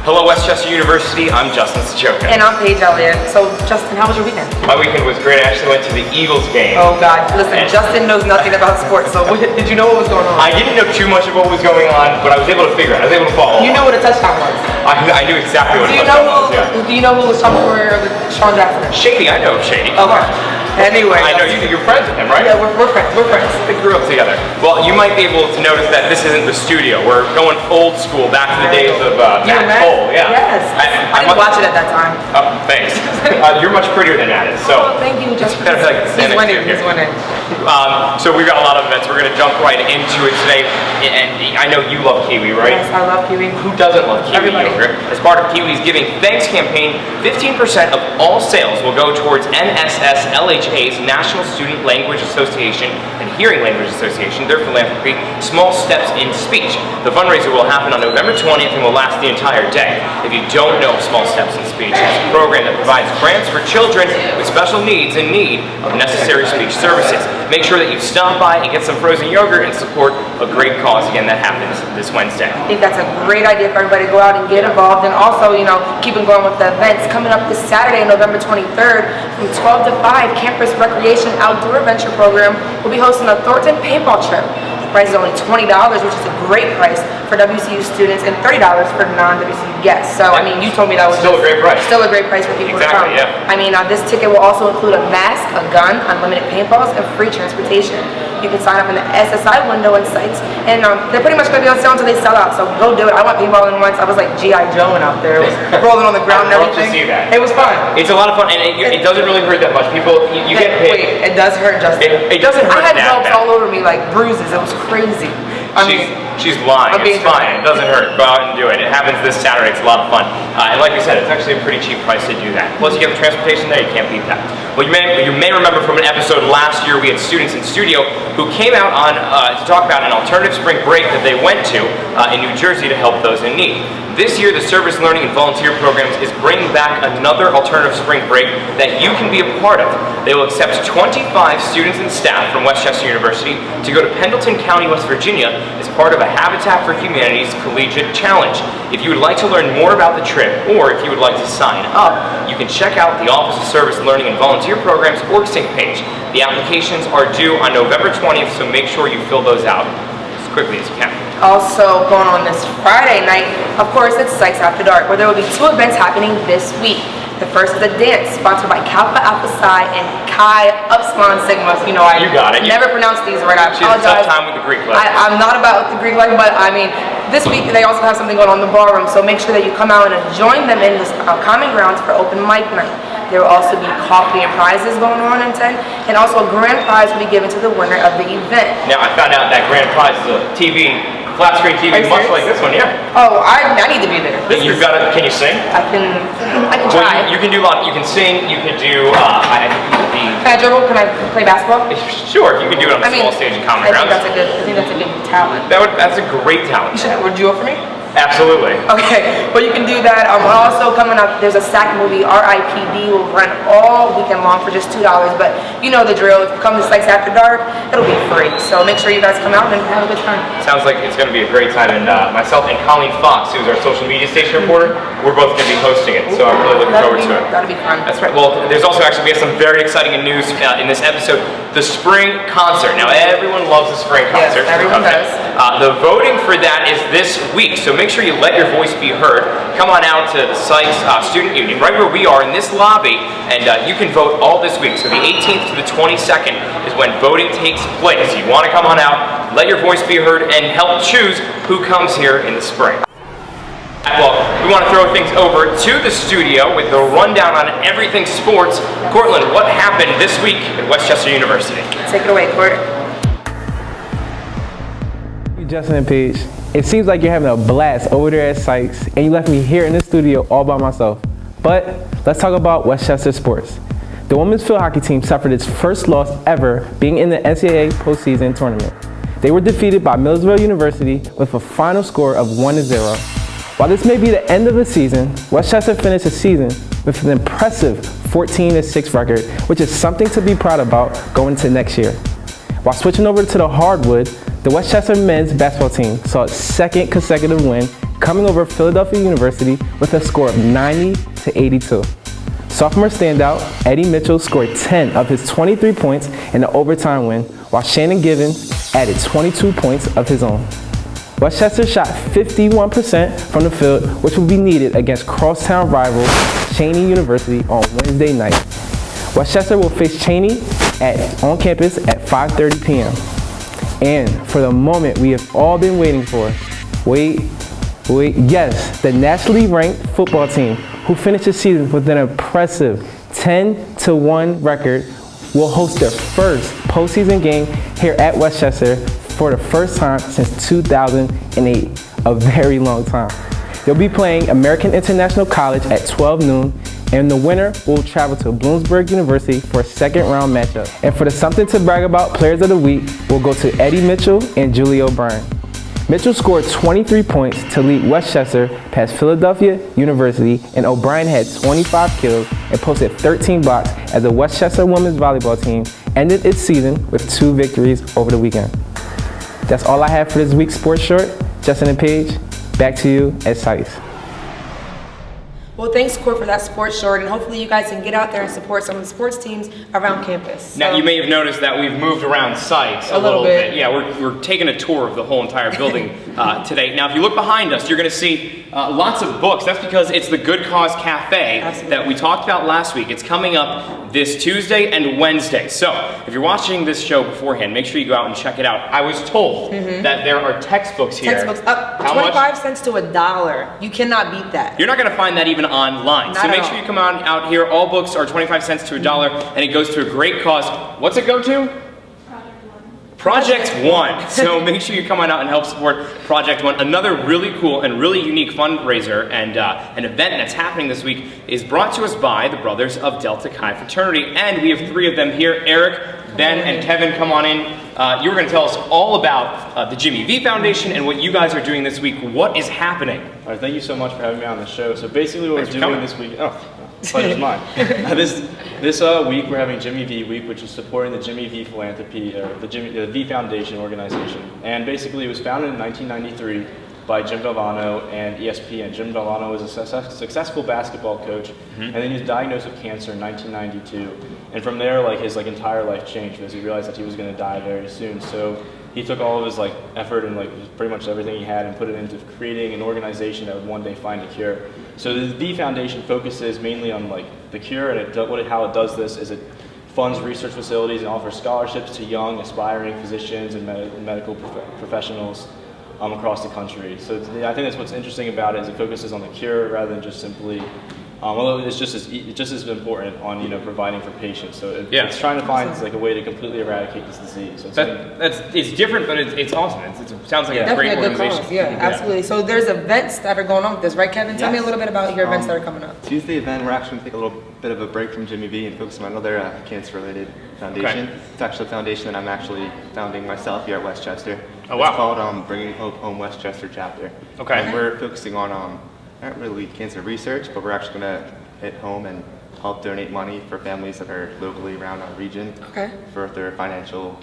Hello, Westchester University. I'm Justin Sachoka. And I'm Paige Elliott. So, Justin, how was your weekend? My weekend was great. I actually went to the Eagles game. Oh, God. Listen, Justin knows nothing about sports, so did you know what was going on? I didn't know too much of what was going on, but I was able to figure it. I was able to follow. You know what a touchdown was? I knew exactly what a touchdown was, yeah. Do you know who was talking for Sean Jackson? Shady, I know Shady. Okay. Anyway. I know you're friends with him, right? Yeah, we're friends. We're friends. They grew up together. Well, you might be able to notice that this isn't the studio. We're going old school, back to the days of Matt Cole. Yeah. Yes. I didn't watch it at that time. Oh, thanks. You're much prettier than Matt is. So. Oh, thank you, Justin. He's winning. He's winning. So we've got a lot of events. We're going to jump right into it today. And I know you love Kiwi, right? Yes, I love Kiwi. Who doesn't love Kiwi yogurt? As part of Kiwi's Giving Thanks campaign, 15% of all sales will go towards NSS-LHA's National Student Language Association and Hearing Language Association, their philanthropy, Small Steps in Speech. The fundraiser will happen on November 20th and will last the entire day. If you don't know Small Steps in Speech, it's a program that provides grants for children with special needs in need of necessary speech services. Make sure that you stop by and get some frozen yogurt and support a great cause. Again, that happens this Wednesday. I think that's a great idea for everybody to go out and get involved, and also, keeping going with the events coming up this Saturday, November 23rd, from 12 to 5, Campus Recreation Outdoor Adventure Program will be hosting a Thornton paintball trip. The price is only $20, which is a great price for WCU students, and $30 for non-WCU guests. So, you told me that was still a great price. Still a great price for people to come. Yeah. This ticket will also include a mask, a gun, unlimited paintballs, and free transportation. You can sign up in the SSI window and sites, and they're pretty much going to be on sale until they sell out. So go do it. I went paintballing once. I was like G.I. Joeing out there, rolling on the ground and everything. To see that. It was fun. It's a lot of fun, and it doesn't really hurt that much. People, you get hit. Wait, it does hurt, Justin. It doesn't hurt. I had bumps all over me, like bruises. It was crazy. She's lying. It's fine. It doesn't hurt. Go out and do it. It happens this Saturday. It's a lot of fun. And like we said, it's actually a pretty cheap price to do that. Plus, you get the transportation there. You can't beat that. Well, you may remember from an episode last year, we had students in studio who came out on to talk about an alternative spring break that they went to in New Jersey to help those in need. This year, the Service Learning and Volunteer Programs is bringing back another alternative spring break that you can be a part of. They will accept 25 students and staff from Westchester University to go to Pendleton County, West Virginia as part of a Habitat for Humanity's Collegiate Challenge. If you would like to learn more about the trip, or if you would like to sign up, you can check out the Office of Service Learning and Volunteer Programs OrgSync page. The applications are due on November 20th, so make sure you fill those out as quickly as you can. Also going on this Friday night, of course, it's Psychs After Dark, where there will be 2 events happening this week. The first is a dance sponsored by Kappa Alpha Psi and Chi Upsilon Sigma. You got it. Never pronounced these right. I apologize. She has a tough time with the Greek life. I'm not about the Greek life, but this week they also have something going on in the ballroom, so make sure that you come out and join them in this common grounds for open mic night. There will also be coffee and prizes going on in 10, and also a grand prize will be given to the winner of the event. Now, I found out that grand prize is a flat screen TV, much like this one, yeah. Oh, I need to be there. Can you sing? I can try. Well, you can do a lot. You can sing. You can do. I think you could be. Can I dribble? Can I play basketball? Sure, you can do it on the small stage in Common Grounds. I think that's a good talent. That's a great talent. Would you go for me? Absolutely. Okay, well you can do that. Also coming up, there's a SAC movie, RIPD, will run all weekend long for just $2. But you know the drill. If you come to Psychs After Dark, it'll be free. So make sure you guys come out and have a good time. Sounds like it's going to be a great time. And myself and Colleen Fox, who's our social media station reporter, we're both going to be hosting it. So I'm really looking forward to it. That'll be fun. That's right. Well, there's also actually some very exciting news in this episode. The spring concert. Now everyone loves the spring concert. Yes, everyone does. The voting for that is this week, so make sure you let your voice be heard. Come on out to the Psychs Student Union, right where we are in this lobby, and you can vote all this week. So the 18th to the 22nd is when voting takes place. You want to come on out, let your voice be heard, and help choose who comes here in the spring. Well, we want to throw things over to the studio with the rundown on everything sports. Cortland, what happened this week at Westchester University? Take it away, Court. Justin and Paige, it seems like you're having a blast over there at Psychs, and you left me here in the studio all by myself. But let's talk about Westchester sports. The women's field hockey team suffered its first loss ever being in the NCAA postseason tournament. They were defeated by Millersville University with a final score of 1-0. While this may be the end of the season, Westchester finished the season with an impressive 14-6 record, which is something to be proud about going into next year. While switching over to the hardwood, the Westchester men's basketball team saw its second consecutive win coming over Philadelphia University with a score of 90-82. Sophomore standout Eddie Mitchell scored 10 of his 23 points in the overtime win, while Shannon Given added 22 points of his own. Westchester shot 51% from the field, which will be needed against crosstown rival Cheyney University on Wednesday night. Westchester will face Cheyney on campus at 5:30 p.m. And for the moment we have all been waiting for, yes, the nationally ranked football team, who finished the season with an impressive 10-1 record, will host their first postseason game here at Westchester for the first time since 2008, a very long time. They'll be playing American International College at 12 noon, and the winner will travel to Bloomsburg University for a second round matchup. And for the something to brag about players of the week, we'll go to Eddie Mitchell and Julie O'Brien. Mitchell scored 23 points to lead Westchester past Philadelphia University, and O'Brien had 25 kills and posted 13 blocks as the Westchester women's volleyball team ended its season with 2 victories over the weekend. That's all I have for this week's Sports Short. Justin and Paige, back to you at Sites. Well, thanks, Court, for that sports short, and hopefully you guys can get out there and support some of the sports teams around campus. Now, you may have noticed that we've moved around sites a little bit. Yeah, we're taking a tour of the whole entire building today. Now, if you look behind us, you're going to see lots of books. That's because it's the Good Cause Cafe that we talked about last week. It's coming up this Tuesday and Wednesday. So, if you're watching this show beforehand, make sure you go out and check it out. I was told that there are textbooks here. Textbooks up 25 cents to $1. You cannot beat that. You're not going to find that even online. So make sure you come out here. All books are 25 cents to $1, and it goes to a great cause. What's it go to? Project One. So make sure you come on out and help support Project One. Another really cool and really unique fundraiser and an event that's happening this week is brought to us by the Brothers of Delta Chi Fraternity, and we have 3 of them here. Eric, Ben, and Kevin, come on in. You were going to tell us all about the Jimmy V Foundation and what you guys are doing this week. What is happening? All right, thank you so much for having me on the show. So basically what we're doing this week, pleasure's mine. This week we're having Jimmy V Week, which is supporting the Jimmy V Philanthropy, or the V Foundation organization. And basically it was founded in 1993 by Jim Valvano and ESPN. Jim Valvano was a successful basketball coach, and then he was diagnosed with cancer in 1992. And from there, his entire life changed because he realized that he was going to die very soon. So he took all of his effort and pretty much everything he had and put it into creating an organization that would one day find a cure. So the V Foundation focuses mainly on the cure, and how it does this is it funds research facilities and offers scholarships to young aspiring physicians and medical professionals across the country. So I think that's what's interesting about it, is it focuses on the cure rather than just simply, although it's just as important on providing for patients. So it's trying to find a way to completely eradicate this disease. So it's different, but it's awesome. It sounds like a great organization. Cause. Yeah, absolutely. So there's events that are going on with this, right, Kevin? Tell me a little bit about your events that are coming up. Tuesday event, we're actually going to take a little bit of a break from Jimmy V and focus on another cancer-related foundation. Okay. It's actually a foundation that I'm actually founding myself here at Westchester. Oh, wow. It's called Bringing Hope Home Westchester Chapter. Okay. And we're focusing on not really cancer research, but we're actually going to hit home and help donate money for families that are locally around our region for their financial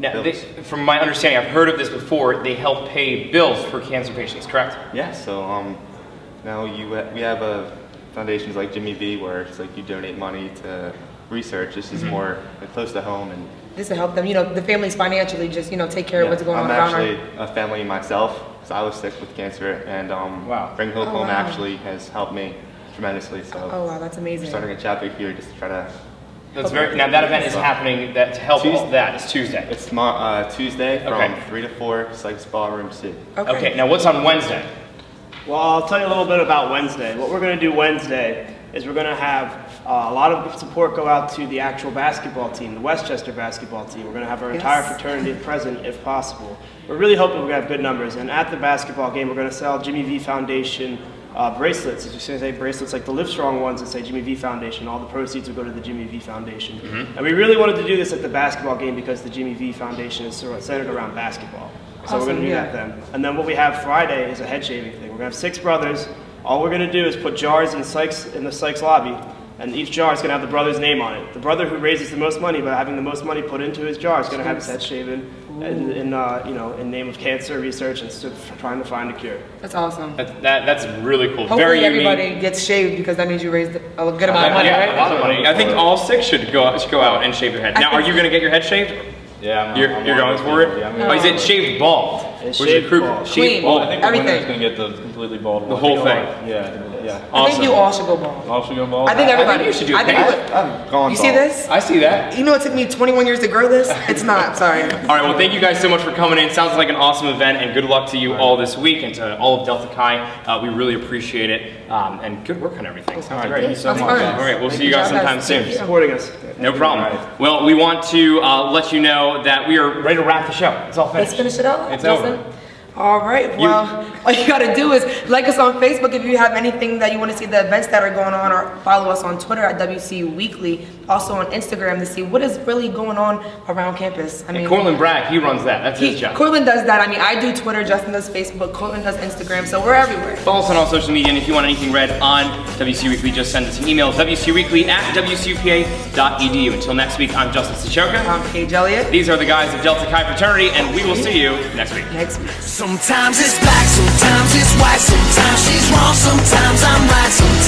bills. From my understanding, I've heard of this before, they help pay bills for cancer patients, correct? Yeah, so now we have foundations like Jimmy V where it's you donate money to research. This is more close to home, and this will help them, the families financially just, take care of what's going on around. I'm actually a family myself, because I was sick with cancer, and Bring Hope Home actually has helped me tremendously. So that's amazing. Starting a chapter here just to try to. Now that event is happening to help all that. It's Tuesday. It's Tuesday from 3 to 4, Sykes Ballroom C. Okay. Now what's on Wednesday? Well, I'll tell you a little bit about Wednesday. What we're going to do Wednesday is we're going to have a lot of support go out to the actual basketball team, the Westchester basketball team. We're going to have our entire fraternity present if possible. We're really hoping we're going to have good numbers. And at the basketball game, we're going to sell Jimmy V Foundation bracelets. As you say, bracelets like the Livestrong ones that say Jimmy V Foundation. All the proceeds will go to the Jimmy V Foundation. And we really wanted to do this at the basketball game because the Jimmy V Foundation is sort of centered around basketball. So we're going to do that then. And then what we have Friday is a head shaving thing. We're going to have 6 brothers. All we're going to do is put jars in the Sykes lobby, and each jar is going to have the brother's name on it. The brother who raises the most money by having the most money put into his jar is going to have his head shaven in name of cancer research and trying to find a cure. That's awesome. That's really cool. Hopefully Very everybody unique. gets shaved because that means you raised a good amount of money, Yeah, right? a lot of money. I think all 6 should go out and shave their head. Now, are you going to get your head shaved? Yeah, You're going for it? Yeah, Oh, is it shaved bald? It's Or is it shaved crew- bald. Shaved Clean. bald. I think the Everything. winner's gonna get the completely bald one. The whole thing. Yeah, yeah. I think you all should go bald. All should go bald. I think everybody. you should do it. I think I've gone you see bald. this? I see that. You know it took me 21 years to grow this? It's not, sorry. All right, well, thank you guys so much for coming in. Sounds like an awesome event, and good luck to you all this week, and to all of Delta Chi. We really appreciate it, and good work on everything. Sounds great. Thank you so That's much. fun. All right, we'll Thank see you guys John. sometime soon. Thank you. Supporting us. No problem. All right. Well, we want to let you know that we are ready to wrap the show. It's all Let's finished. finish it up. It's Justin? over. All right, well, all you gotta do is like us on Facebook if you have anything that you wanna see, the events that are going on, or follow us on Twitter at WCU Weekly, also on Instagram to see what is really going on around campus. I mean, Cortland Bragg, he runs that. That's his job. Cortland does that. I mean, I do Twitter, Justin does Facebook, Cortland does Instagram, so we're everywhere. Follow us on all social media, and if you want anything read on WCU Weekly, just send us an email, wcuweekly@wcupa.edu. Until next week, I'm Justin Sichoka. I'm Paige Elliott. These are the guys of Delta Chi Fraternity, and we will see you next week. Next week. Sometimes it's black, sometimes it's white, sometimes she's wrong, sometimes I'm right, sometimes